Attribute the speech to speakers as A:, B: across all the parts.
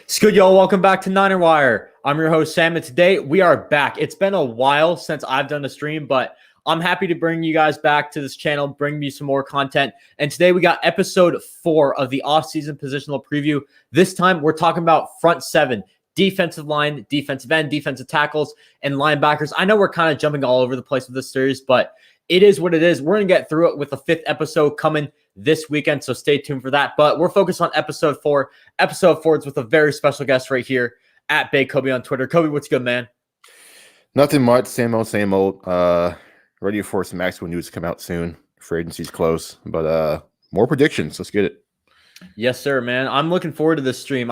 A: It's good, y'all. Welcome back to Niner Wire. I'm your host, Sam, and today we are back. It's been a while since I've done a stream, but I'm happy to bring you guys back to this channel, bring you some more content. And today we got episode 4 of the offseason positional preview. This time we're talking about front 7, defensive line, defensive end, defensive tackles, and linebackers. I know we're kind of jumping all over the place with this series, but it is what it is. We're going to get through it with the 5th episode coming this weekend, so stay tuned for that. But we're focused on episode 4. Episode 4 is with a very special guest right here at Bay Kobe on Twitter. Kobe, what's good, man?
B: Nothing much. Same old, same old. Ready for some actual news to come out soon. Free agency's close, but more predictions. Let's get it.
A: Yes, sir, man. I'm looking forward to this stream.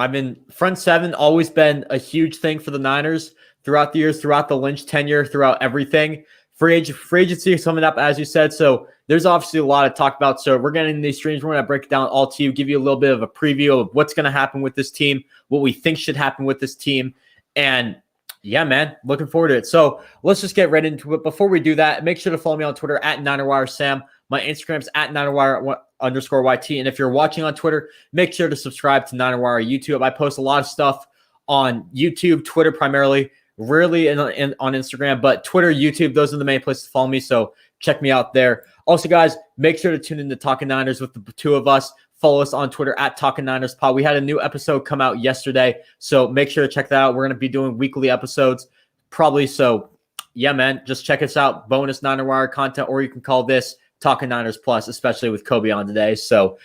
A: Front 7 always been a huge thing for the Niners throughout the years, throughout the Lynch tenure, throughout everything. Free agency is coming up, as you said. So there's obviously a lot to talk about. So we're getting these streams. We're going to break it down all to you, give you a little bit of a preview of what's going to happen with this team, what we think should happen with this team. And yeah, man, looking forward to it. So let's just get right into it. Before we do that, make sure to follow me on Twitter at NinerWireSam. My Instagram's at NinerWire_YT. And if you're watching on Twitter, make sure to subscribe to NinerWire YouTube. I post a lot of stuff on YouTube, Twitter primarily. Rarely on Instagram, but Twitter, YouTube, those are the main places to follow me, so check me out there. Also, guys, make sure to tune in to Talking Niners with the two of us. Follow us on Twitter at Talking Niners Pod. We had a new episode come out yesterday, so make sure to check that out. We're going to be doing weekly episodes, probably. So, yeah, man, just check us out. Bonus Niner Wire content, or you can call this Talking Niners Plus, especially with Kobe on today. So,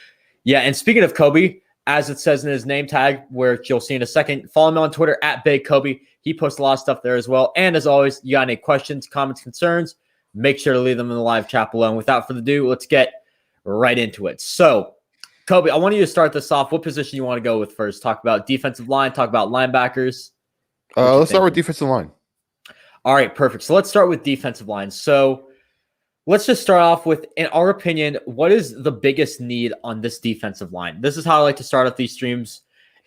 A: yeah, and speaking of Kobe, as it says in his name tag, which you'll see in a second, follow him on Twitter at Big Kobe. He posts a lot of stuff there as well. And as always, you got any questions, comments, concerns, make sure to leave them in the live chat below. And without further ado, let's get right into it. So, Kobe, I want you to start this off. What position you want to go with first? Talk about defensive line, talk about linebackers.
B: Let's start with defensive line.
A: All right, perfect. So let's start with defensive line. So let's just start off with, in our opinion, what is the biggest need on this defensive line? This is how I like to start off these streams.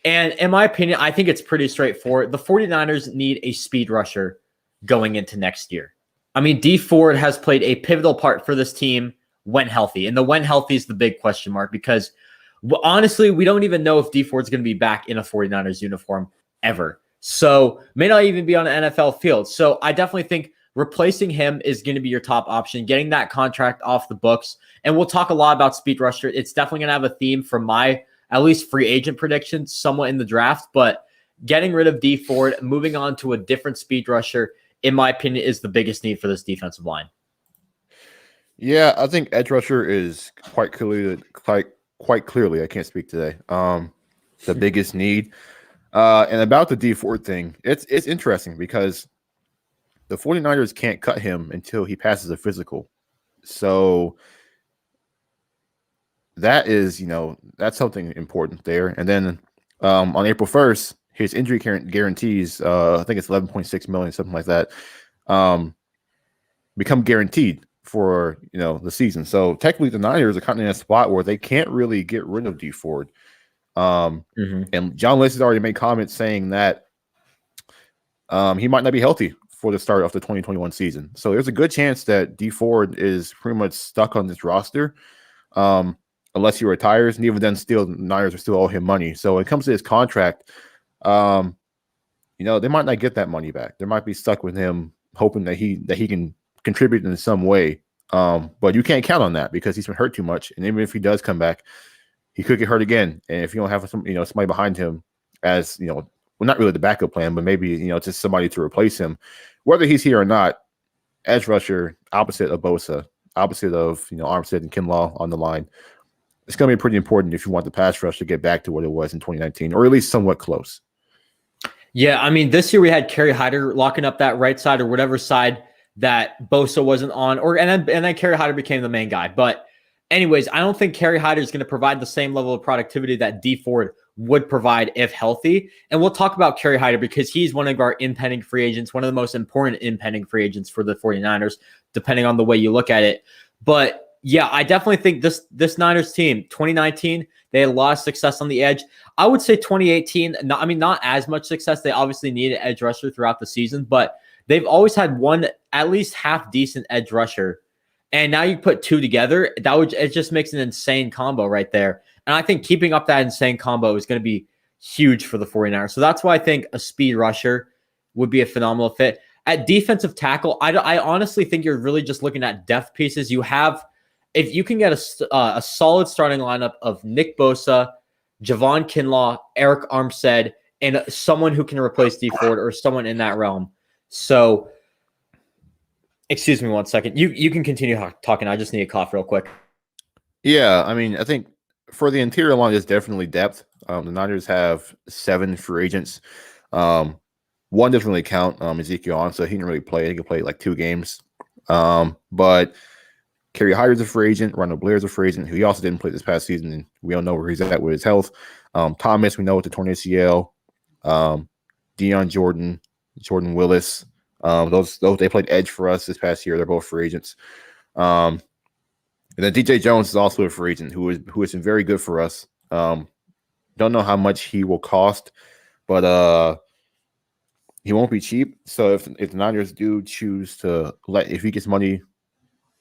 A: And in my opinion, I think it's pretty straightforward. The 49ers need a speed rusher going into next year. I mean, D Ford has played a pivotal part for this team when healthy. And the when healthy is the big question mark because, honestly, we don't even know if D Ford's going to be back in a 49ers uniform ever. So may not even be on an NFL field. So I definitely think replacing him is going to be your top option, getting that contract off the books. And we'll talk a lot about speed rusher. It's definitely going to have a theme from my at least free agent predictions somewhat in the draft, but getting rid of D Ford, moving on to a different speed rusher, in my opinion, is the biggest need for this defensive line.
B: Yeah, I think edge rusher is quite clearly, I can't speak today. The biggest need. And about the D Ford thing, it's interesting because the 49ers can't cut him until he passes a physical. So that is, that's something important there. And then on April 1st, his injury guarantees, I think it's $11.6 million, something like that, become guaranteed for, the season. So technically the Niners are kind of in a spot where they can't really get rid of D Ford. And John Lynch has already made comments saying that he might not be healthy for the start of the 2021 season. So there's a good chance that D Ford is pretty much stuck on this roster. Unless he retires, and even then, still the Niners are still owe him money. So when it comes to his contract, they might not get that money back. They might be stuck with him, hoping that he can contribute in some way. But you can't count on that because he's been hurt too much. And even if he does come back, he could get hurt again. And if you don't have somebody behind him as well, not really the backup plan, but maybe just somebody to replace him, whether he's here or not, edge rusher opposite of Bosa, opposite of Armstead and Kinlaw on the line. It's going to be pretty important if you want the pass rush to get back to what it was in 2019, or at least somewhat close.
A: Yeah, I mean, this year we had Kerry Hyder locking up that right side or whatever side that Bosa wasn't on, and then Kerry Hyder became the main guy. But anyways, I don't think Kerry Hyder is going to provide the same level of productivity that D Ford would provide if healthy. And we'll talk about Kerry Hyder because he's one of our impending free agents, one of the most important impending free agents for the 49ers, depending on the way you look at it. But yeah, I definitely think this Niners team, 2019, they had a lot of success on the edge. I would say 2018, not as much success. They obviously needed edge rusher throughout the season, but they've always had one at least half decent edge rusher. And now you put two together, it just makes an insane combo right there. And I think keeping up that insane combo is going to be huge for the 49ers. So that's why I think a speed rusher would be a phenomenal fit. At defensive tackle, I honestly think you're really just looking at depth pieces. You have, if you can get a solid starting lineup of Nick Bosa, Javon Kinlaw, Eric Armstead, and someone who can replace D Ford or someone in that realm. So, excuse me 1 second. You can continue talking. I just need a cough real quick.
B: Yeah, I mean, I think for the interior line, there's definitely depth. The Niners have 7 free agents. One doesn't really count. Ezekiel Ansah, he didn't really play. He could play like 2 games. But Kerry Hyder's a free agent. Ronald Blair's a free agent, who he also didn't play this past season, and we don't know where he's at with his health. Thomas, we know with the torn ACL. Deion Jordan, Jordan Willis. Those they played edge for us this past year. They're both free agents. And then DJ Jones is also a free agent who has been very good for us. Don't know how much he will cost, but he won't be cheap. So if the Niners do choose to if he gets money,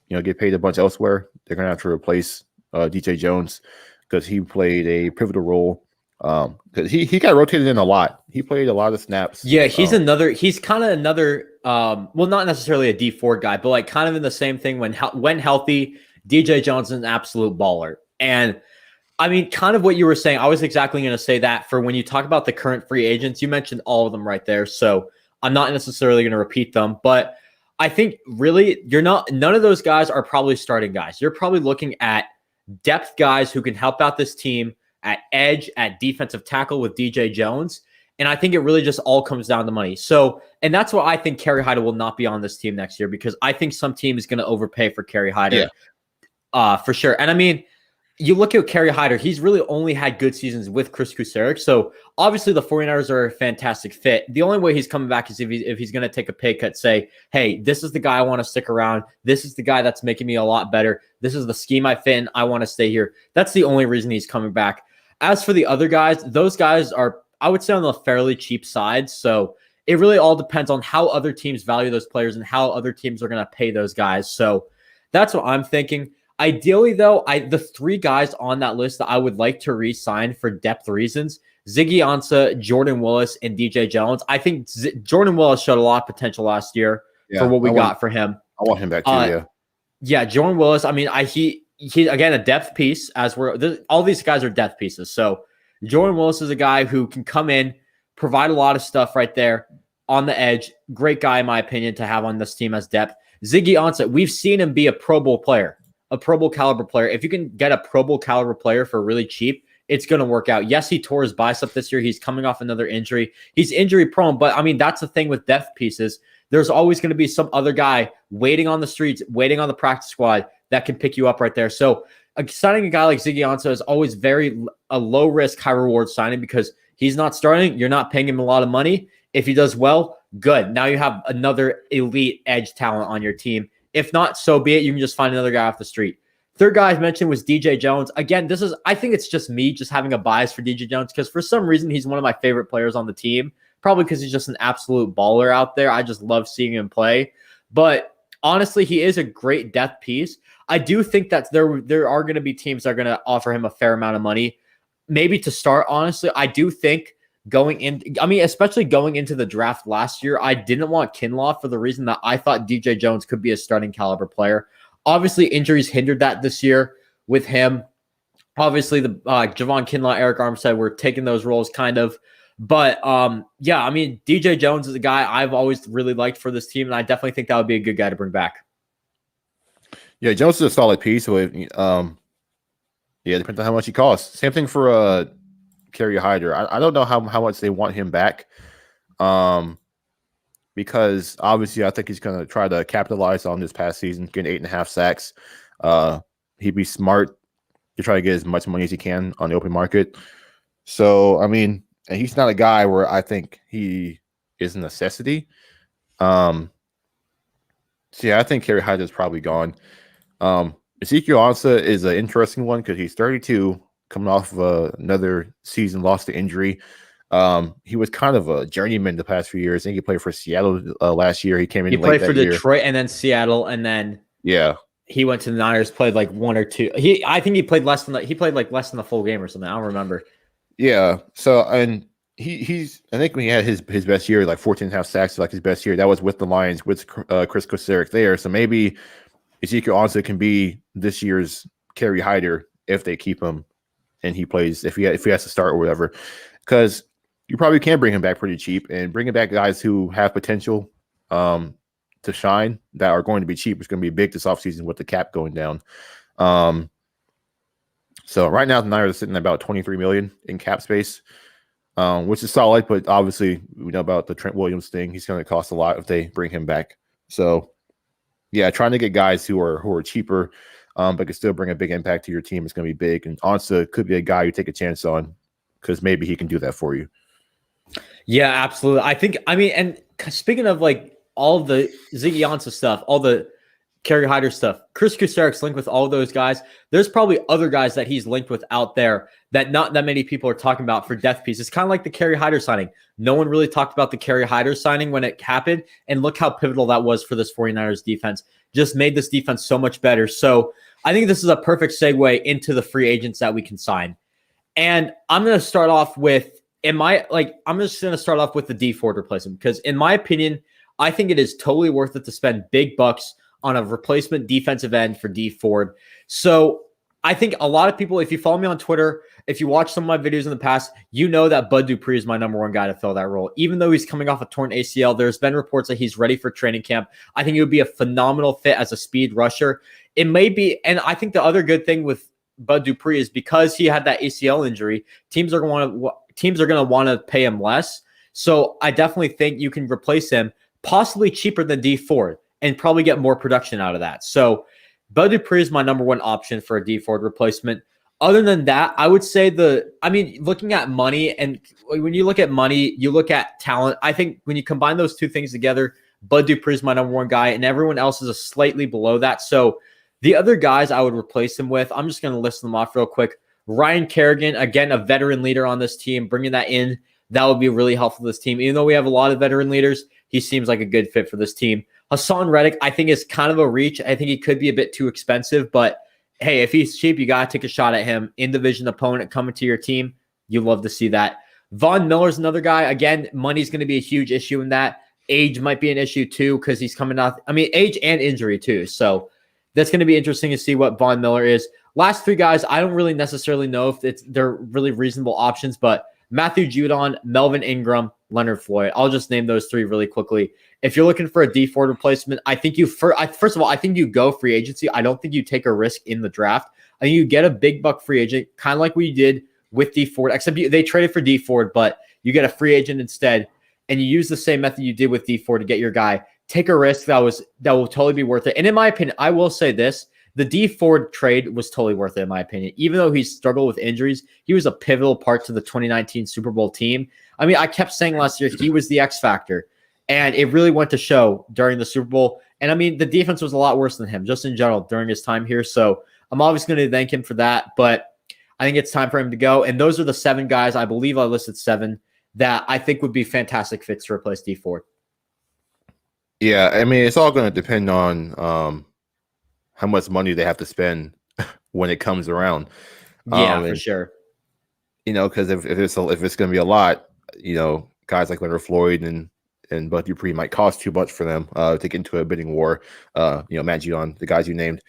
B: get paid a bunch elsewhere, they're gonna have to replace DJ Jones because he played a pivotal role. Because he got rotated in a lot. He played a lot of snaps.
A: Yeah, he's kind of another well, not necessarily a D4 guy, but like kind of in the same thing when healthy, DJ Jones is an absolute baller. And I mean, kind of what you were saying, I was exactly going to say that for when you talk about the current free agents, you mentioned all of them right there. So I'm not necessarily going to repeat them, but I think really none of those guys are probably starting guys. You're probably looking at depth guys who can help out this team at edge, at defensive tackle with DJ Jones. And I think it really just all comes down to money. So, and that's why I think Kerry Hyder will not be on this team next year, because I think some team is going to overpay for Kerry Hyder. Yeah. For sure. And I mean, you look at Kerry Hyder, he's really only had good seasons with Chris Kusarek. So obviously the 49ers are a fantastic fit. The only way he's coming back is if he's going to take a pay cut, say, hey, this is the guy I want to stick around. This is the guy that's making me a lot better. This is the scheme I fit in. I want to stay here. That's the only reason he's coming back. As for the other guys, those guys are, I would say, on the fairly cheap side. So it really all depends on how other teams value those players and how other teams are going to pay those guys. So that's what I'm thinking. Ideally, though, the 3 guys on that list that I would like to re-sign for depth reasons, Ziggy Ansah, Jordan Willis, and DJ Jones. I think Jordan Willis showed a lot of potential last year for what we got for him.
B: I want him back too,
A: Yeah, Jordan Willis, I mean, he again, a depth piece, all these guys are depth pieces. So Jordan Willis is a guy who can come in, provide a lot of stuff right there on the edge. Great guy, in my opinion, to have on this team as depth. Ziggy Ansah, we've seen him be a Pro Bowl player. A Pro Bowl caliber player. If you can get a Pro Bowl caliber player for really cheap, it's going to work out. Yes, he tore his bicep this year. He's coming off another injury. He's injury prone, but I mean, that's the thing with depth pieces. There's always going to be some other guy waiting on the streets, waiting on the practice squad that can pick you up right there. So signing a guy like Ziggy Ansah is always a low risk, high reward signing because he's not starting. You're not paying him a lot of money. If he does well, good. Now you have another elite edge talent on your team. If not, so be it. You can just find another guy off the street. Third guy I mentioned was DJ Jones. Again, I think it's just me just having a bias for DJ Jones because for some reason he's one of my favorite players on the team. Probably because he's just an absolute baller out there. I just love seeing him play. But honestly, he is a great depth piece. I do think that there are going to be teams that are going to offer him a fair amount of money. Maybe to start, honestly, I do think especially going into the draft last year, I didn't want Kinlaw for the reason that I thought DJ Jones could be a starting caliber player. Obviously, injuries hindered that this year with him. Obviously, the Javon Kinlaw, Eric Armstead were taking those roles kind of. But, yeah, I mean, DJ Jones is a guy I've always really liked for this team, and I definitely think that would be a good guy to bring back.
B: Yeah, Jones is a solid piece. So, depends on how much he costs. Same thing for Kerry Hyder. I don't know how much they want him back, because obviously I think he's going to try to capitalize on this past season, getting 8.5 sacks. He'd be smart to try to get as much money as he can on the open market. So, I mean, and he's not a guy where I think he is a necessity. So, yeah, I think Kerry Hyder is probably gone. Ezekiel Ansah is an interesting one because he's 32, coming off of another season lost to injury. He was kind of a journeyman the past few years. I think he played for Seattle last year. He came in. He played for
A: Detroit and then Seattle, and then he went to the Niners. Played like 1 or 2. I think he played less than less than the full game or something. I don't remember.
B: Yeah. So, and he's I think when he had his best year, like 14.5 sacks, like his best year, that was with the Lions with Chris Kosaric there. So maybe Ezekiel honestly can be this year's Kerry Hyder if they keep him and he plays if he has to start or whatever. Because you probably can bring him back pretty cheap and bringing back guys who have potential to shine that are going to be cheap. It's going to be big this offseason with the cap going down. So right now the Niners are sitting at about $23 million in cap space, which is solid. But obviously we know about the Trent Williams thing. He's going to cost a lot if they bring him back. So yeah, trying to get guys who are cheaper, but can still bring a big impact to your team is going to be big. And Ansah could be a guy you take a chance on because maybe he can do that for you.
A: Yeah, absolutely. And speaking of like all the Ziggy Ansah stuff, all the Kerry Hyder stuff, Chris Kusaric's linked with all those guys. There's probably other guys that he's linked with out there that not that many people are talking about for death piece. It's kind of like the Kerry Hyder signing. No one really talked about the Kerry Hyder signing when it happened, and look how pivotal that was for this 49ers defense. Just made this defense so much better. So I think this is a perfect segue into the free agents that we can sign. And I'm going to start off with, I'm just going to start off with the D Ford replacement because in my opinion, I think it is totally worth it to spend big bucks on a replacement defensive end for D Ford. So I think a lot of people, if you follow me on Twitter, if you watch some of my videos in the past, you know that Bud Dupri is my number one guy to fill that role. Even though he's coming off a torn ACL, there's been reports that he's ready for training camp. I think it would be a phenomenal fit as a speed rusher. It may be, and I think the other good thing with Bud Dupri is because he had that ACL injury, teams are going to want to pay him less. So I definitely think you can replace him possibly cheaper than D Ford and probably get more production out of that. So Bud Dupri is my number one option for a D Ford replacement. Other than that, I would say looking at money, and when you look at money, you look at talent. I think when you combine those two things together, Bud Dupri is my number one guy, and everyone else is a slightly below that. So the other guys I would replace him with, I'm just going to list them off real quick. Ryan Kerrigan, again, a veteran leader on this team, bringing that in, that would be really helpful to this team. Even though we have a lot of veteran leaders, he seems like a good fit for this team. Hassan Reddick, I think, is kind of a reach. I think he could be a bit too expensive, but hey, if he's cheap, you got to take a shot at him. In-division opponent coming to your team, you love to see that. Von Miller's another guy. Again, money's going to be a huge issue in that. Age might be an issue too because he's coming out. Age and injury too. So that's going to be interesting to see what Von Miller is. Last three guys, I don't really necessarily know if they're really reasonable options, but Matthew Judon, Melvin Ingram, Leonard Floyd. I'll just name those three really quickly. If you're looking for a D Ford replacement, I think first of all, I think you go free agency. I don't think you take a risk in the draft. I think you get a big buck free agent, kind of like we did with D Ford, except they traded for D Ford, but you get a free agent instead, and you use the same method you did with D Ford to get your guy. Take a risk that will totally be worth it. And in my opinion, I will say this. The D Ford trade was totally worth it, in my opinion. Even though he struggled with injuries, he was a pivotal part to the 2019 Super Bowl team. I kept saying last year he was the X factor, and it really went to show during the Super Bowl. And the defense was a lot worse than him, just in general, during his time here. So I'm obviously going to thank him for that, but I think it's time for him to go. And those are the 7 guys, I believe I listed 7, that I think would be fantastic fits to replace D Ford.
B: Yeah, it's all going to depend on how much money they have to spend when it comes around.
A: Yeah, for sure.
B: Because if it's going to be a lot, guys like Leonard Floyd and Bud Dupri might cost too much for them to get into a bidding war. Matt Judon, the guys you named.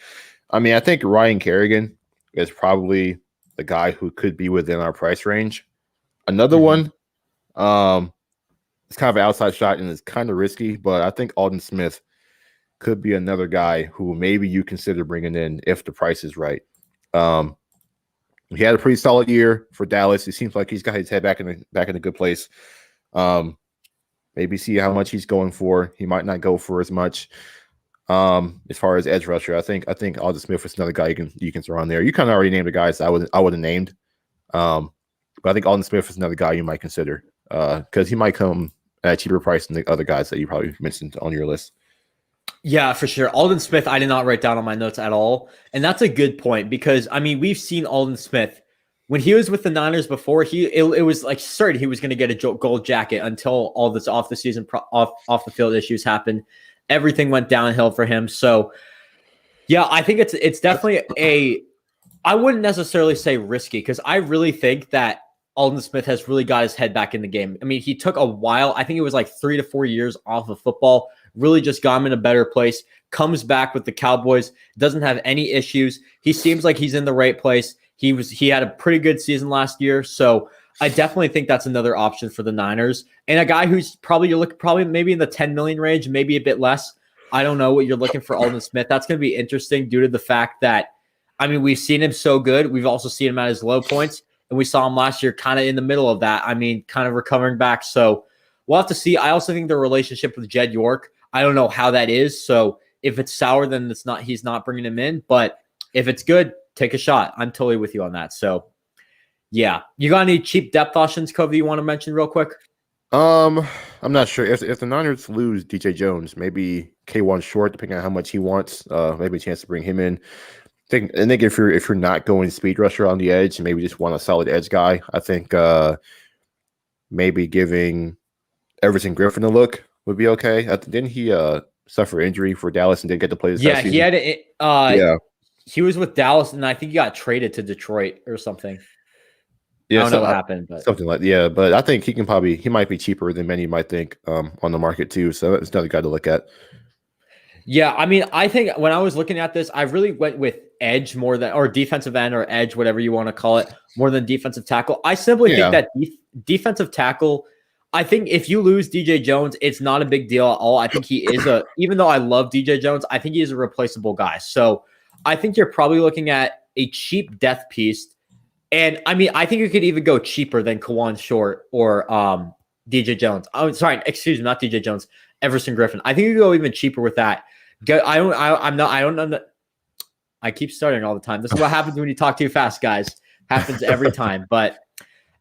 B: I think Ryan Kerrigan is probably the guy who could be within our price range. Another one, it's kind of an outside shot and it's kind of risky, but I think Alden Smith could be another guy who maybe you consider bringing in if the price is right. He had a pretty solid year for Dallas. It seems like he's got his head back in a good place. Maybe see how much he's going for. He might not go for as much. As far as edge rusher, I think Alden Smith is another guy you can throw on there. You kind of already named the guys I would have named. But I think Alden Smith is another guy you might consider because he might come at a cheaper price than the other guys that you probably mentioned on your list.
A: Yeah, for sure. Alden Smith, I did not write down on my notes at all. And that's a good point because, we've seen Alden Smith when he was with the Niners before. It was like certain he was going to get a gold jacket until all this off the season, off the field issues happened. Everything went downhill for him. So, yeah, I think it's definitely I wouldn't necessarily say risky because I really think that Alden Smith has really got his head back in the game. I mean, he took a while. I think it was like 3 to 4 years off of football, really just got him in a better place, comes back with the Cowboys, doesn't have any issues. He seems like he's in the right place. He had a pretty good season last year. So I definitely think that's another option for the Niners. And a guy who's probably maybe in the 10 million range, maybe a bit less. I don't know what you're looking for Alden Smith. That's going to be interesting due to the fact that, I mean, we've seen him so good. We've also seen him at his low points. And we saw him last year kind of in the middle of that. I mean, kind of recovering back. So we'll have to see. I also think the relationship with Jed York, I don't know how that is. So if it's sour, then he's not bringing him in. But if it's good, take a shot. I'm totally with you on that. So yeah. You got any cheap depth options, Kobe, you want to mention real quick?
B: I'm not sure. If the Niners lose DJ Jones, maybe K1 short, depending on how much he wants, maybe a chance to bring him in. I think if you're not going speed rusher on the edge, maybe just want a solid edge guy. I think maybe giving Everson Griffin a look would be okay. Didn't he suffer injury for Dallas and didn't get to play this
A: Yeah,
B: season?
A: he had he was with Dallas and I think he got traded to Detroit or something. Yeah, I don't know what happened, but
B: something like but I think he might be cheaper than many might think on the market too. So it's another guy to look at.
A: Yeah, I mean, I think when I was looking at this, I really went with edge more than, or defensive end or edge, whatever you want to call it, more than defensive tackle. I simply think that defensive tackle, I think if you lose DJ Jones, it's not a big deal at all. I think he is even though I love DJ Jones, I think he is a replaceable guy. So I think you're probably looking at a cheap depth piece. And I mean, I think you could even go cheaper than Kawan Short or DJ Jones. Oh, sorry, excuse me, not DJ Jones, Everson Griffin. I think you could go even cheaper with that. I keep starting all the time. This is what happens when you talk too fast, guys. Happens every time. But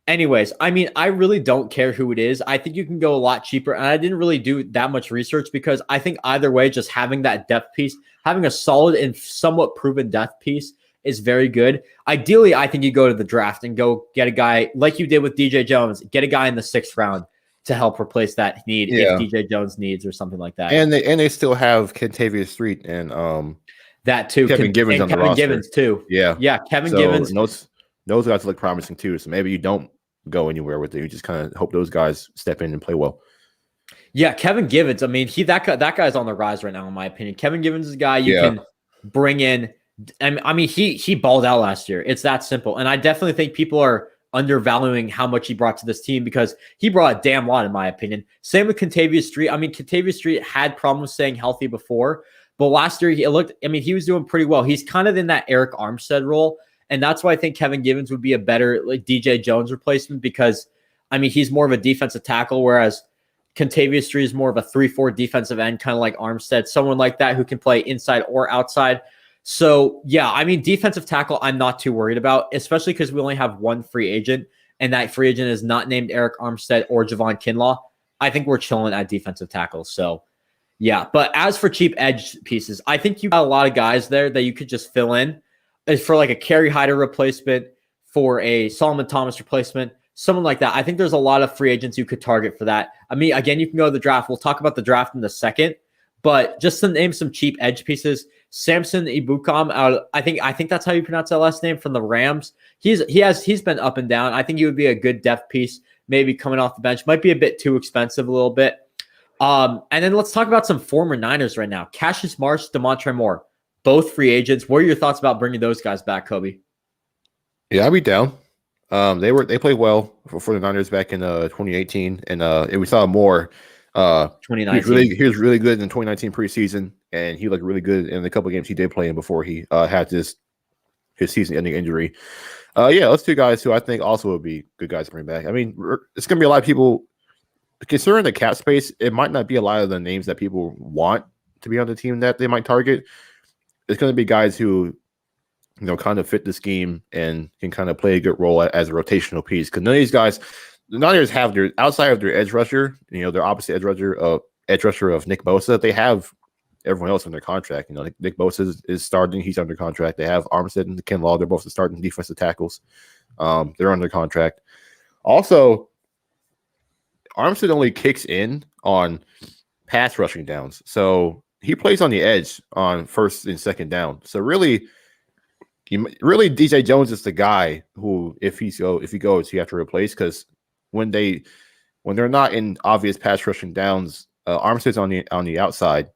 A: anyways, I mean, I really don't care who it is. I think you can go a lot cheaper. And I didn't really do that much research because I think either way, just having that depth piece, having a solid and somewhat proven depth piece is very good. Ideally, I think you go to the draft and go get a guy like you did with DJ Jones, get a guy in the 6th round to help replace that need if DJ Jones needs or something like that.
B: And they still have Kentavious Street and
A: that too.
B: Kevin Givens on the roster.
A: Givens too.
B: Yeah.
A: Kevin Givens.
B: Those guys look promising too. So maybe you don't go anywhere with it. You just kind of hope those guys step in and play well.
A: Yeah, Kevin Givens. I mean, that guy's on the rise right now, in my opinion. Kevin Givens is a guy you can bring in. I mean, he balled out last year. It's that simple. And I definitely think people are undervaluing how much he brought to this team because he brought a damn lot, in my opinion. Same with Kentavious Street. I mean, Kentavious Street had problems staying healthy before, but last year he was doing pretty well. He's kind of in that Eric Armstead role, and that's why I think Kevin Givens would be a better like DJ Jones replacement because, I mean, he's more of a defensive tackle, whereas Kentavious Street is more of a 3-4 defensive end, kind of like Armstead, someone like that who can play inside or outside. So, yeah, I mean, defensive tackle, I'm not too worried about, especially because we only have one free agent, and that free agent is not named Eric Armstead or Javon Kinlaw. I think we're chilling at defensive tackle. So, yeah. But as for cheap edge pieces, I think you got a lot of guys there that you could just fill in for like a Kerry Hyder replacement, for a Solomon Thomas replacement, someone like that. I think there's a lot of free agents you could target for that. I mean, again, you can go to the draft. We'll talk about the draft in a second, but just to name some cheap edge pieces, Samson Ibukam, I think that's how you pronounce that last name, from the Rams. He's been up and down. I think he would be a good depth piece, maybe coming off the bench. Might be a bit too expensive a little bit. And then let's talk about some former Niners right now. Cassius Marsh, Demontre Moore, both free agents. What are your thoughts about bringing those guys back, Kobe?
B: Yeah, I'd be down. They played well for the Niners back in 2018, and we saw Moore.
A: 2019.
B: He was really good in 2019 preseason, and he looked really good in the couple of games he did play in before he had his season-ending injury. Those two guys who I think also would be good guys to bring back. I mean, it's going to be a lot of people considering the cap space. It might not be a lot of the names that people want to be on the team that they might target. It's going to be guys who, kind of fit the scheme and can kind of play a good role as a rotational piece. Because none of these guys. The Niners have their outside of their edge rusher, their opposite edge rusher of Nick Bosa. They have everyone else on their contract. Nick Bosa is starting; he's under contract. They have Armstead and Kinlaw. They're both the starting defensive tackles. They're under contract. Also, Armstead only kicks in on pass rushing downs, so he plays on the edge on first and second down. So really, really DJ Jones is the guy who, if he goes, you have to replace, because when they're not in obvious pass rushing downs, Armstead's on the outside,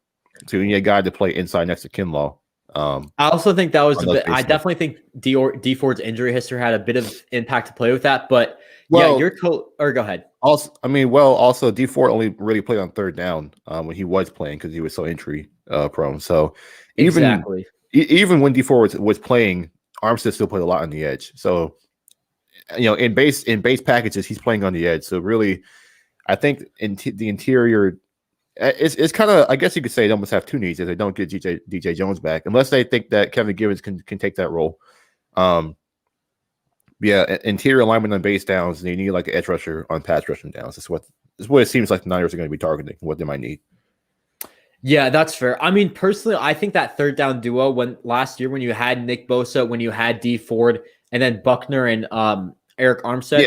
B: so you need a guy to play inside next to Kinlaw.
A: I also think that was a bit. I definitely think D Ford's injury history had a bit of impact to play with that. But your or go ahead.
B: Also, D Ford only really played on third down when he was playing because he was so injury prone. So even when D Ford was playing, Armstead still played a lot on the edge. So in base packages, he's playing on the edge. So really, I think the interior. It's kind of, I guess you could say, they almost have two needs if they don't get DJ Jones back, unless they think that Kevin Givens can take that role. Interior alignment on base downs, and they need like an edge rusher on pass rushing downs. That's what it seems like the Niners are going to be targeting, what they might need.
A: Yeah, that's fair. I mean, personally, I think that third down duo last year when you had Nick Bosa, when you had D Ford, and then Buckner and Eric Armstead.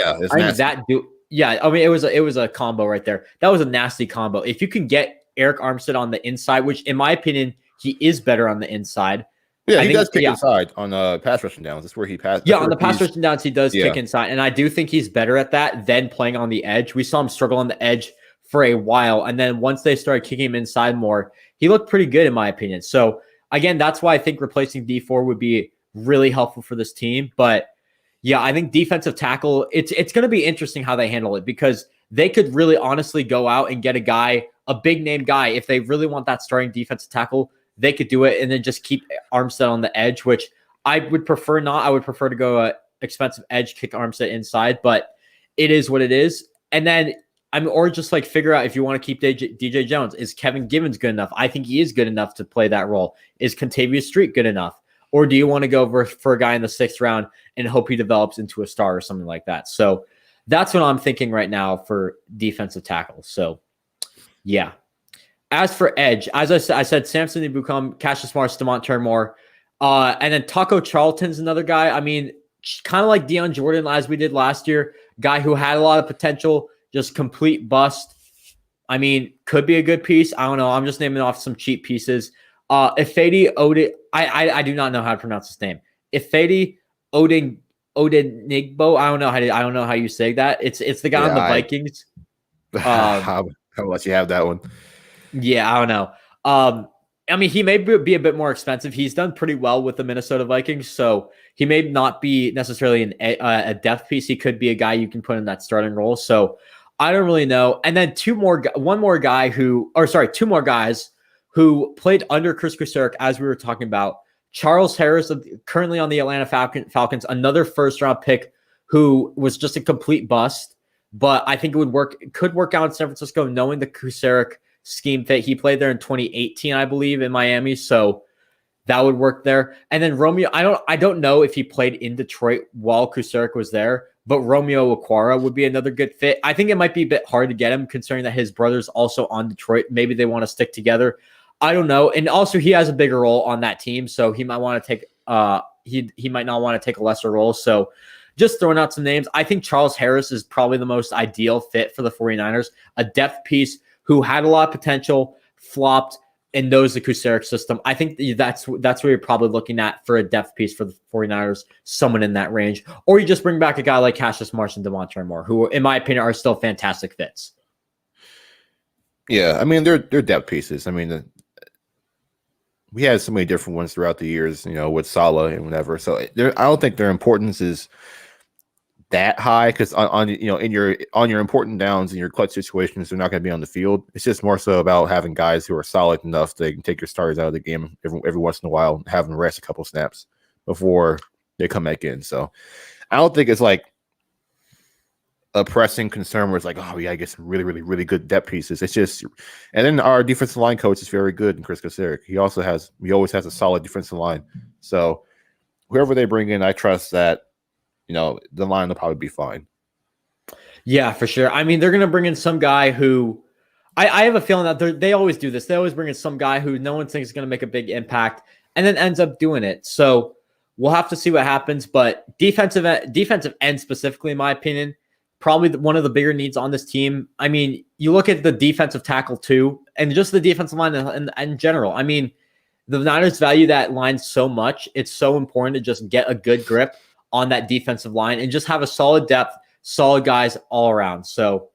A: Yeah, I mean, it was a combo right there. That was a nasty combo. If you can get Eric Armstead on the inside, which in my opinion, he is better on the inside.
B: Yeah, he does kick inside on pass rushing downs. That's where he passed.
A: Yeah, on the pass rushing downs, he does kick inside. And I do think he's better at that than playing on the edge. We saw him struggle on the edge for a while. And then once they started kicking him inside more, he looked pretty good in my opinion. So again, that's why I think replacing D4 would be really helpful for this team. But yeah, I think defensive tackle, it's going to be interesting how they handle it, because they could really honestly go out and get a big name guy. If they really want that starting defensive tackle, they could do it and then just keep Armstead on the edge, which I would prefer not. I would prefer to go expensive edge, kick Armstead inside, but it is what it is. And then or just like figure out if you want to keep DJ Jones. Is Kevin Givens good enough? I think he is good enough to play that role. Is Contavious Street good enough? Or do you want to go for a guy in the 6th round and hope he develops into a star or something like that? So that's what I'm thinking right now for defensive tackle. So, yeah. As for edge, as I said, Samson Ebukam, Cassius Marsh, DeMont Turnmore, and then Taco Charlton's another guy. I mean, kind of like Deion Jordan, as we did last year, guy who had a lot of potential, just complete bust. I mean, could be a good piece. I don't know. I'm just naming off some cheap pieces. Ifedi Odin, I do not know how to pronounce his name. Ifedi Odenigbo. I don't know how you say that. It's the guy on the Vikings.
B: I'll let you have that one.
A: Yeah, I don't know. I mean, he may be a bit more expensive. He's done pretty well with the Minnesota Vikings, so he may not be necessarily a depth piece. He could be a guy you can put in that starting role. So I don't really know. And then two more guys who played under Chris Kocurek, as we were talking about. Charles Harris, currently on the Atlanta Falcons, another first-round pick who was just a complete bust. But I think it could work out in San Francisco, knowing the Kocurek scheme fit. He played there in 2018, I believe, in Miami. So that would work there. And then Romeo, I don't know if he played in Detroit while Kocurek was there, but Romeo Okwara would be another good fit. I think it might be a bit hard to get him, considering that his brother's also on Detroit. Maybe they want to stick together. I don't know. And also he has a bigger role on that team, so he might want to take he might not want to take a lesser role. So just throwing out some names. I think Charles Harris is probably the most ideal fit for the 49ers, a depth piece who had a lot of potential, flopped, and knows the Kocurek system. I think that's what you're probably looking at for a depth piece for the 49ers, someone in that range. Or you just bring back a guy like Cassius Marsh and DeMont Turnmore, who, in my opinion, are still fantastic fits.
B: Yeah, I mean, they're depth pieces. I mean, we had so many different ones throughout the years, with Saleh and whatever. So I don't think their importance is that high, because on your important downs and your clutch situations, they're not going to be on the field. It's just more so about having guys who are solid enough they can take your starters out of the game every once in a while and have them rest a couple snaps before they come back in. So I don't think it's like a pressing concern where it's like, oh, we got to get some really, really, really good depth pieces. It's just, and then our defensive line coach is very good in Chris Kocurek. He always has a solid defensive line. So whoever they bring in, I trust that, the line will probably be fine.
A: Yeah, for sure. I mean, they're going to bring in some guy who I have a feeling that they always do this. They always bring in some guy who no one thinks is going to make a big impact and then ends up doing it. So we'll have to see what happens. But defensive end specifically, in my opinion, probably one of the bigger needs on this team. I mean, you look at the defensive tackle too, and just the defensive line in general. I mean, the Niners value that line so much. It's so important to just get a good grip on that defensive line and just have a solid depth, solid guys all around. So,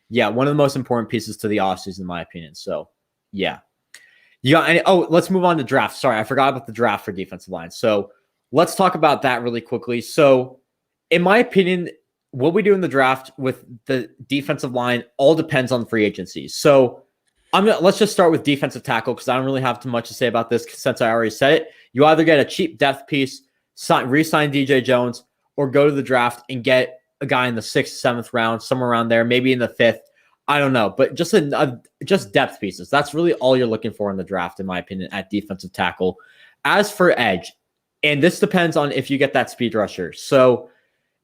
A: yeah, one of the most important pieces to the offseason, in my opinion. So, yeah. You got any? Oh, let's move on to draft. Sorry, I forgot about the draft for defensive line. So, let's talk about that really quickly. So, in my opinion, what we do in the draft with the defensive line all depends on free agency. So, let's just start with defensive tackle because I don't really have too much to say about this since I already said it. You either get a cheap depth piece, re-sign DJ Jones, or go to the draft and get a guy in the 6th, 7th round, somewhere around there, maybe in the 5th. I don't know, but just depth pieces. That's really all you're looking for in the draft, in my opinion, at defensive tackle. As for edge, and this depends on if you get that speed rusher. So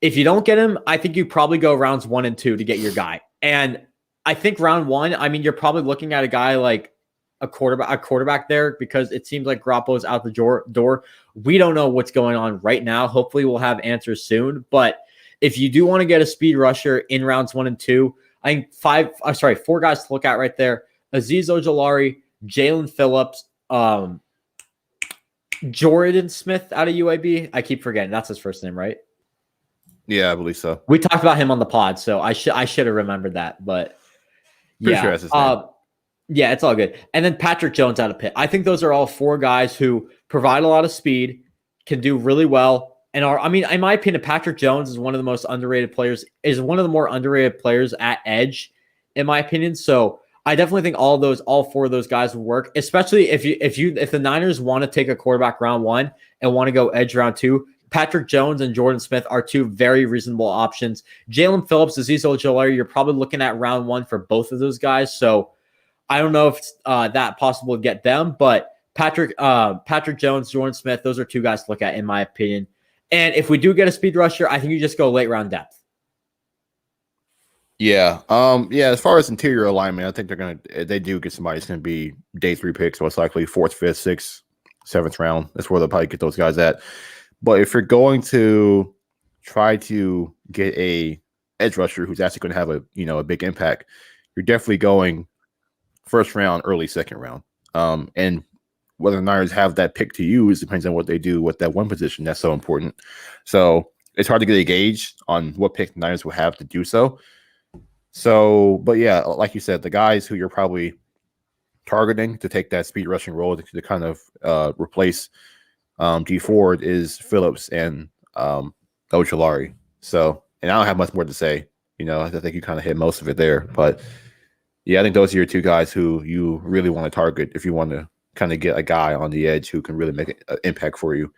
A: if you don't get him, I think you probably go rounds 1 and 2 to get your guy. And I think round 1, I mean, you're probably looking at a guy like a quarterback there because it seems like Garoppolo's out the door. We don't know what's going on right now. Hopefully we'll have answers soon. But if you do want to get a speed rusher in rounds 1 and 2, I think 4 guys to look at right there. Azeez Ojulari, Jalen Phillips, Jordan Smith out of UAB. I keep forgetting. That's his first name, right?
B: Yeah, I believe so.
A: We talked about him on the pod, so I should have remembered that. But
B: Pretty sure that's his name.
A: Yeah, it's all good. And then Patrick Jones out of Pitt. I think those are all 4 guys who provide a lot of speed, can do really well, and in my opinion, Patrick Jones is one of the most underrated players, is one of the more underrated players at edge, in my opinion. So I definitely think all 4 of those guys will work, especially if the Niners want to take a quarterback round 1 and want to go edge round 2. Patrick Jones and Jordan Smith are 2 very reasonable options. Jalen Phillips, Azeez Ojulari, you're probably looking at round 1 for both of those guys. So I don't know if it's that possible to get them, but Patrick Jones, Jordan Smith, those are 2 guys to look at, in my opinion. And if we do get a speed rusher, I think you just go late round depth.
B: Yeah. As far as interior alignment, I think they do get somebody who's going to be day 3 picks, most likely 4th, 5th, 6th, 7th round. That's where they'll probably get those guys at. But if you're going to try to get a edge rusher who's actually going to have a big impact, you're definitely going 1st round, early 2nd round. And whether the Niners have that pick to use depends on what they do with that one position. That's so important. So it's hard to get a gauge on what pick the Niners will have to do so. So, but yeah, like you said, the guys who you're probably targeting to take that speed rushing role to kind of replace D Ford is Phillips and Ojulari. So, and I don't have much more to say. I think you kind of hit most of it there. But yeah, I think those are your 2 guys who you really want to target if you want to kind of get a guy on the edge who can really make an impact for you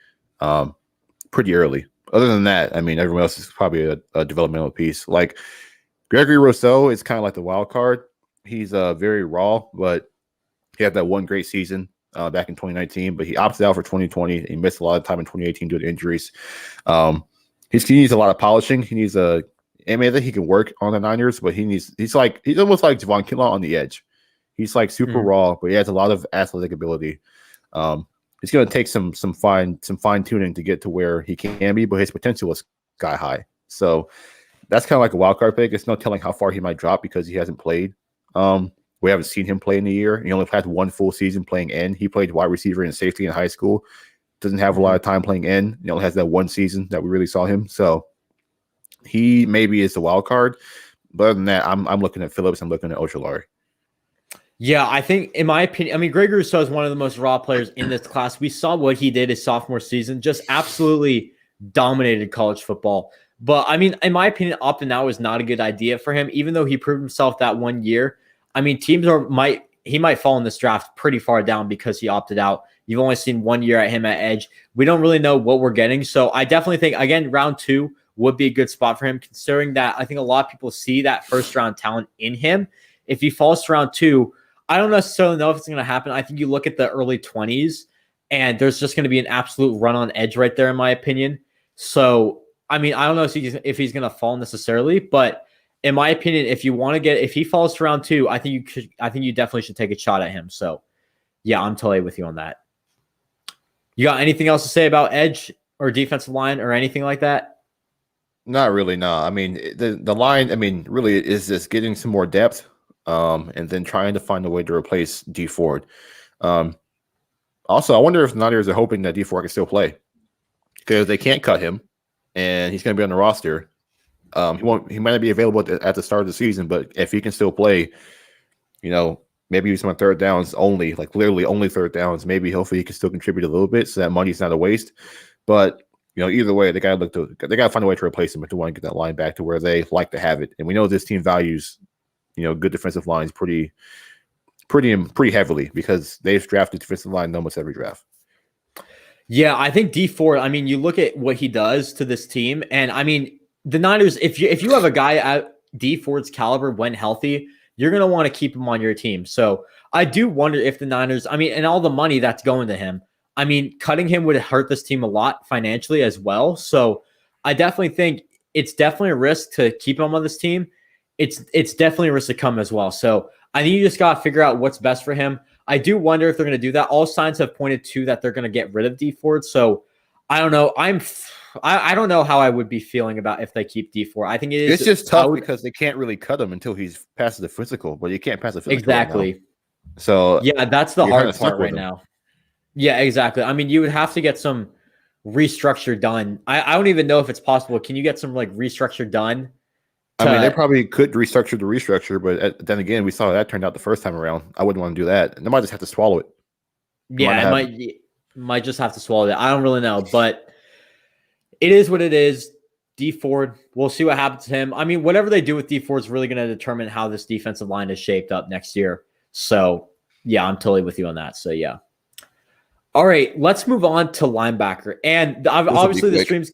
B: pretty early. Other than that, I mean, everyone else is probably a developmental piece. Like Gregory Rossell is kind of like the wild card. He's very raw, but he had that one great season back in 2019, but he opted out for 2020. He missed a lot of time in 2018 due to injuries. He needs a lot of polishing. He needs I think he can work on the Niners, but he's almost like Javon Kinlaw on the edge. He's like super raw, but he has a lot of athletic ability. It's going to take some fine tuning to get to where he can be, but his potential is sky high. So that's kind of like a wild card pick. It's no telling how far he might drop because he hasn't played. We haven't seen him play in a year. He only had 1 full season playing end. He played wide receiver and safety in high school. Doesn't have a lot of time playing end. He only has that 1 season that we really saw him. So he maybe is the wild card. But other than that, I'm looking at Phillips. I'm looking at Ojulari.
A: Yeah, I think, in my opinion, Gregory Rossell is one of the most raw players in this class. We saw what he did his sophomore season, just absolutely dominated college football. But, in my opinion, opting out is not a good idea for him, even though he proved himself that 1 year. Teams he might fall in this draft pretty far down because he opted out. You've only seen 1 year at him at edge. We don't really know what we're getting. So I definitely think, again, round 2 would be a good spot for him, considering that I think a lot of people see that 1st round talent in him. If he falls to round 2, I don't necessarily know if it's going to happen. I think you look at the early 20s, and there's just going to be an absolute run on edge right there, in my opinion. So, I don't know if he's going to fall necessarily, but in my opinion, if he falls to round 2, I think you definitely should take a shot at him. So, yeah, I'm totally with you on that. You got anything else to say about edge or defensive line or anything like that?
B: Not really, no. The line, really is just getting some more depth. And then trying to find a way to replace D Ford. Also, I wonder if the Niners are hoping that D4 can still play because they can't cut him, and he's going to be on the roster. He might not be available at the start of the season, but if he can still play, maybe use him on third downs only, like literally only third downs. Maybe hopefully he can still contribute a little bit so that money's not a waste. But either way, they got to find a way to replace him if they want to get that line back to where they like to have it. And we know this team values, good defensive lines pretty heavily because they've drafted defensive line in almost every draft.
A: Yeah, I think D4. I mean, you look at what he does to this team, and I mean, the Niners. If you have a guy at D4's caliber when healthy, you're going to want to keep him on your team. So I do wonder if the Niners, and all the money that's going to him, cutting him would hurt this team a lot financially as well. So I definitely think it's definitely a risk to keep him on this team. It's definitely a risk to come as well. So I think you just got to figure out what's best for him. I do wonder if they're going to do that. All signs have pointed to that they're going to get rid of D Ford. So I don't know. I don't know how I would be feeling about if they keep D4. I think
B: it's just tough because they can't really cut him until he's passes the physical, but you can't pass the physical.
A: Exactly.
B: Right, so
A: yeah, that's the hard part right now. Yeah, exactly. You would have to get some restructure done. I don't even know if it's possible. Can you get some restructure done?
B: They probably could restructure the restructure, but then again, we saw that turned out the first time around. I wouldn't want to do that. They might just have to swallow it.
A: Yeah, might just have to swallow that. I don't really know, but it is what it is. D Ford, we'll see what happens to him. Whatever they do with D Ford is really going to determine how this defensive line is shaped up next year. So, yeah, I'm totally with you on that. So, yeah. All right, let's move on to linebacker. And obviously the stream's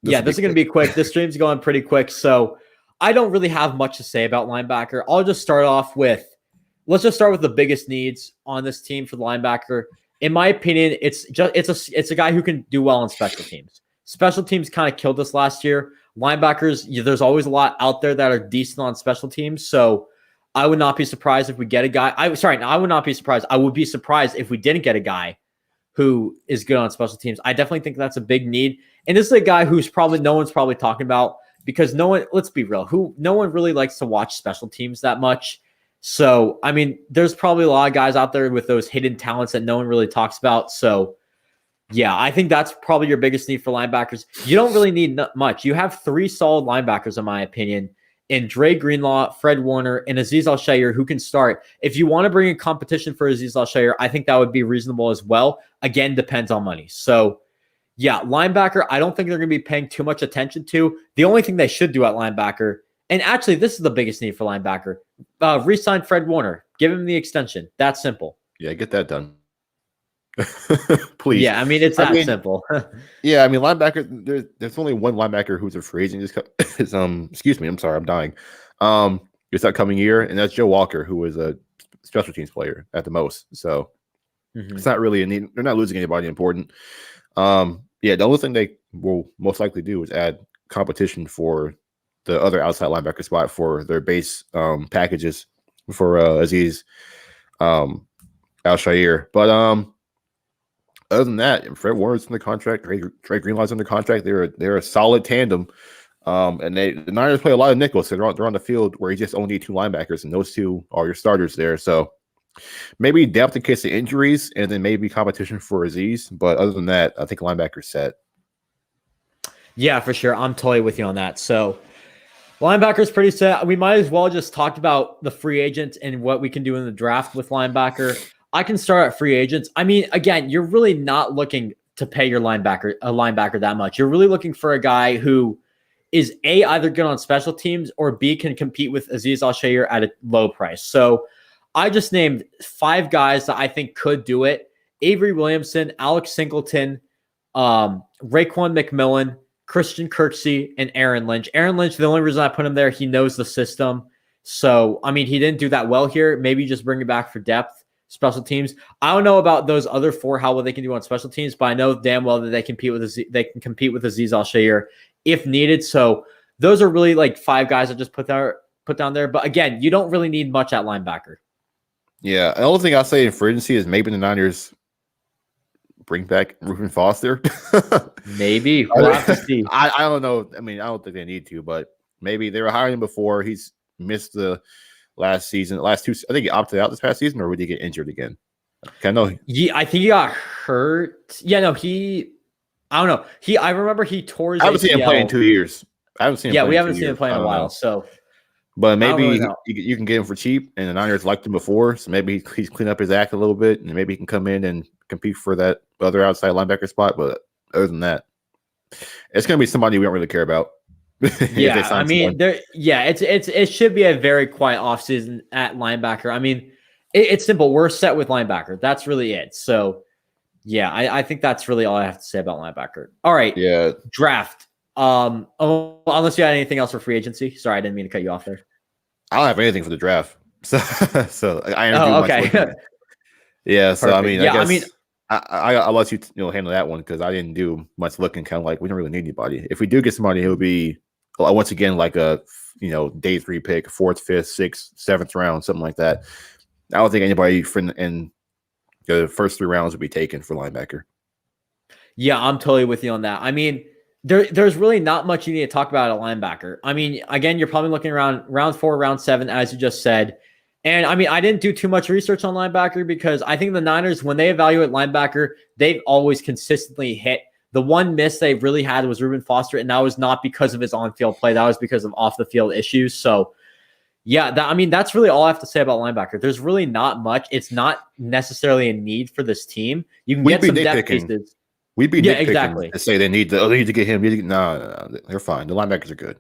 A: this is going to be quick. The stream's going pretty quick. So, I don't really have much to say about linebacker. I'll just start off with let's just start with the biggest needs on this team for the linebacker. In my opinion, it's a guy who can do well on special teams. Special teams kind of killed us last year. Linebackers, there's always a lot out there that are decent on special teams. So I would not be surprised if we get a guy. I would not be surprised. I would be surprised if we didn't get a guy who is good on special teams. I definitely think that's a big need. And this is a guy who's no one's probably talking about because let's be real, no one really likes to watch special teams that much. So, there's probably a lot of guys out there with those hidden talents that no one really talks about. So, yeah, I think that's probably your biggest need for linebackers. You don't really need much. You have 3 solid linebackers, in my opinion, in Dre Greenlaw, Fred Warner, and Azeez Al-Shaair, who can start. If you want to bring in competition for Azeez Al-Shaair, I think that would be reasonable as well. Again, depends on money. So, yeah, linebacker, I don't think they're going to be paying too much attention to. The only thing they should do at linebacker, and actually this is the biggest need for linebacker, re-sign Fred Warner. Give him the extension. That's simple.
B: Yeah, get that done. Please.
A: Yeah, it's that simple.
B: Yeah, linebacker. There's only one linebacker who's a free agent. Excuse me, I'm sorry, I'm dying. This upcoming year, and that's Joe Walker, who is a special teams player at the most. So it's not really a need. They're not losing anybody important. Yeah, the only thing they will most likely do is add competition for the other outside linebacker spot for their base packages for Azeez Al-Shaair. But other than that, Fred Warner's in the contract, Dre Greenlaw's in the contract. They're a solid tandem. And the Niners play a lot of nickel, so they're on the field where you just only need 2 linebackers, and those 2 are your starters there. So maybe depth in case of injuries, and then maybe competition for Azeez. But other than that, I think linebacker's set.
A: Yeah, for sure. I'm totally with you on that. So linebacker's pretty set. We might as well just talk about the free agent and what we can do in the draft with linebacker. I can start at free agents. Again, you're really not looking to pay your linebacker that much. You're really looking for a guy who is A, either good on special teams, or B, can compete with Azeez Al-Shaair at a low price. So I just named 5 guys that I think could do it. Avery Williamson, Alex Singleton, Raekwon McMillan, Christian Kirksey, and Aaron Lynch. Aaron Lynch, the only reason I put him there, he knows the system. So, he didn't do that well here. Maybe just bring him back for depth, special teams. I don't know about those other 4, how well they can do on special teams, but I know damn well that they can compete with Azeez Al-Shaair if needed. So those are really 5 guys I just put down there. But again, you don't really need much at linebacker.
B: Yeah, the only thing I'll say in free agency is maybe the Niners bring back Ruben Foster.
A: Maybe. We'll have to see.
B: I don't know. I don't think they need to, but maybe they were hiring him before. He's missed the last season, last 2. I think he opted out this past season, or would he get injured again? I know.
A: Yeah, I think he got hurt. Yeah, no, I don't know. I remember he tore his
B: I haven't seen him play in
A: ACL.
B: 2 years. I haven't seen him
A: Yeah,
B: play
A: we
B: in
A: haven't
B: 2
A: seen him
B: years.
A: play in
B: I
A: a
B: don't
A: while.
B: know.
A: So
B: But
A: I don't really
B: maybe
A: know.
B: you can get him for cheap, and the Niners liked him before, so maybe he's cleaned up his act a little bit, and maybe he can come in and compete for that other outside linebacker spot. But other than that, it's going to be somebody we don't really care about.
A: Yeah, I mean, it should be a very quiet offseason at linebacker. I mean, it's simple. We're set with linebacker. That's really it. So yeah, I think that's really all I have to say about linebacker. All right.
B: Yeah.
A: Draft. Unless you had anything else for free agency. Sorry, I didn't mean to cut you off there.
B: I don't have anything for the draft. So I
A: Oh,
B: interviewed
A: okay.
B: Yeah, so
A: Perfect.
B: I mean,
A: Yeah,
B: I guess I'll let you handle that one because I didn't do much looking. Kind of like we don't really need anybody. If we do get somebody, it would be once again like a day 3 pick, 4th, 5th, 6th, 7th round, something like that. I don't think anybody in the first 3 rounds would be taken for linebacker.
A: Yeah, I'm totally with you on that. I mean, there's really not much you need to talk about at linebacker. I mean, again, you're probably looking around round 4, round 7, as you just said. And I mean, I didn't do too much research on linebacker because I think the Niners, when they evaluate linebacker, they've always consistently hit. The one miss they really had was Ruben Foster, and that was not because of his on-field play. That was because of off-the-field issues. So, yeah, that's really all I have to say about linebacker. There's really not much. It's not necessarily a need for this team. You can get some depth pieces.
B: We'd be nitpicking
A: exactly.
B: to say they need to get him. No, they're fine. The linebackers are good.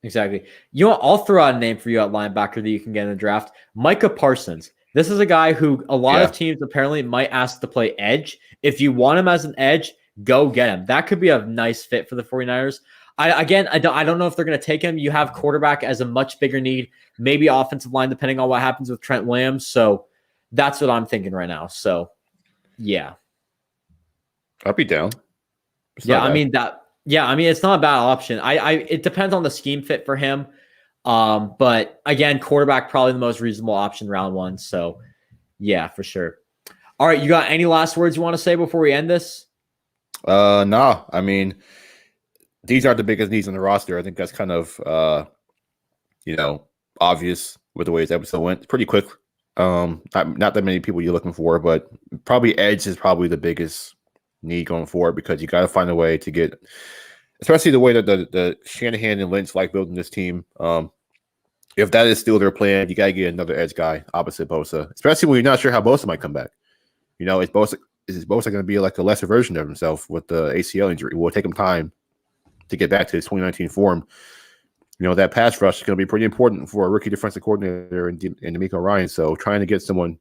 A: Exactly. You know what? I'll throw out a name for you at linebacker that you can get in the draft. Micah Parsons. This is a guy who a lot of teams apparently might ask to play edge. If you want him as an edge, go get him. That could be a nice fit for the 49ers. I don't know if they're going to take him. You have quarterback as a much bigger need, maybe offensive line, depending on what happens with Trent Williams. So that's what I'm thinking right now. So, yeah.
B: I'll be down.
A: I mean, it's not a bad option. It depends on the scheme fit for him. But again, quarterback probably the most reasonable option round 1. So yeah, for sure. All right, you got any last words you want to say before we end this?
B: No. I mean, these are the biggest needs on the roster. I think that's kind of obvious with the way this episode went. It's pretty quick. Not that many people you're looking for, but probably edge is probably the biggest need going forward because you got to find a way to get, especially the way that the Shanahan and Lynch like building this team. If that is still their plan, you got to get another edge guy opposite Bosa, especially when you're not sure how Bosa might come back. Is Bosa going to be like a lesser version of himself with the ACL injury? Will take him time to get back to his 2019 form. That pass rush is going to be pretty important for a rookie defensive coordinator in DeMeco Ryans. So trying to get someone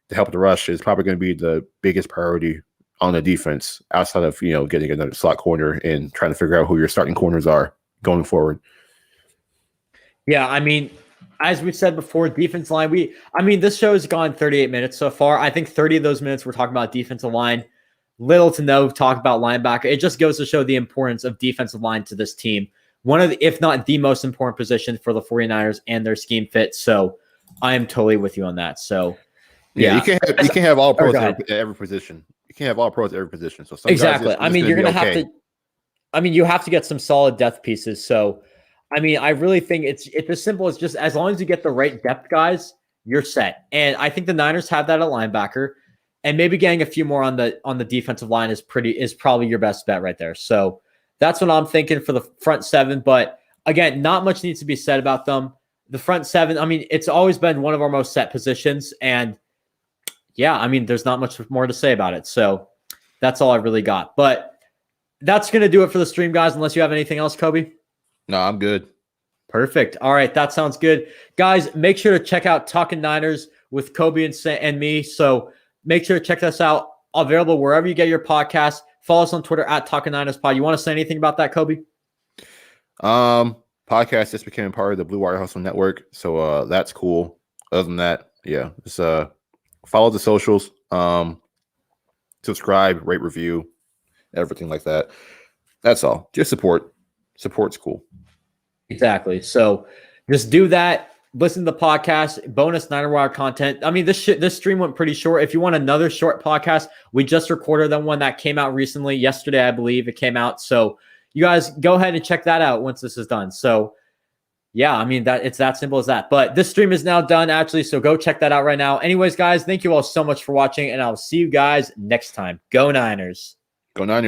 B: to help the rush is probably going to be the biggest priority on the defense outside of, getting another slot corner and trying to figure out who your starting corners are going forward.
A: Yeah, I mean, as we said before, defense line, this show has gone 38 minutes so far. I think 30 of those minutes we're talking about defensive line. Little to no talk about linebacker. It just goes to show the importance of defensive line to this team. One of the, if not the most important position for the 49ers and their scheme fit. So I am totally with you on that. So
B: yeah, you can't have all pros at every position. You can't have all pros at every position. So
A: exactly. I mean, you're going to have to. I mean, you have to get some solid depth pieces. So, I mean, I really think it's as simple as just as long as you get the right depth guys, you're set. And I think the Niners have that at linebacker, and maybe getting a few more on the defensive line is probably your best bet right there. So that's what I'm thinking for the front 7. But again, not much needs to be said about them. The front 7, I mean, it's always been one of our most set positions, and yeah, I mean, there's not much more to say about it. So that's all I really got. But that's going to do it for the stream, guys, unless you have anything else, Kobe.
B: No, I'm good.
A: Perfect. All right, that sounds good. Guys, make sure to check out Talking Niners with Kobe and me. So make sure to check us out. Available wherever you get your podcast. Follow us on Twitter at Talking Niners Pod. You want to say anything about that, Kobe?
B: Podcast just became part of the Blue Wire Hustle Network. So that's cool. Other than that, yeah, just follow the socials, subscribe, rate, review, everything like that. That's all. Just support. Support's cool.
A: Exactly. So just do that. Listen to the podcast, bonus Niner Wire content. I mean, this stream went pretty short. If you want another short podcast, we just recorded the one that came out recently. Yesterday, I believe it came out. So you guys go ahead and check that out once this is done. So Yeah, I mean that it's that simple as that. But this stream is now done, actually, so go check that out right now. Anyways, guys, thank you all so much for watching, and I'll see you guys next time. Go Niners.
B: Go Niners.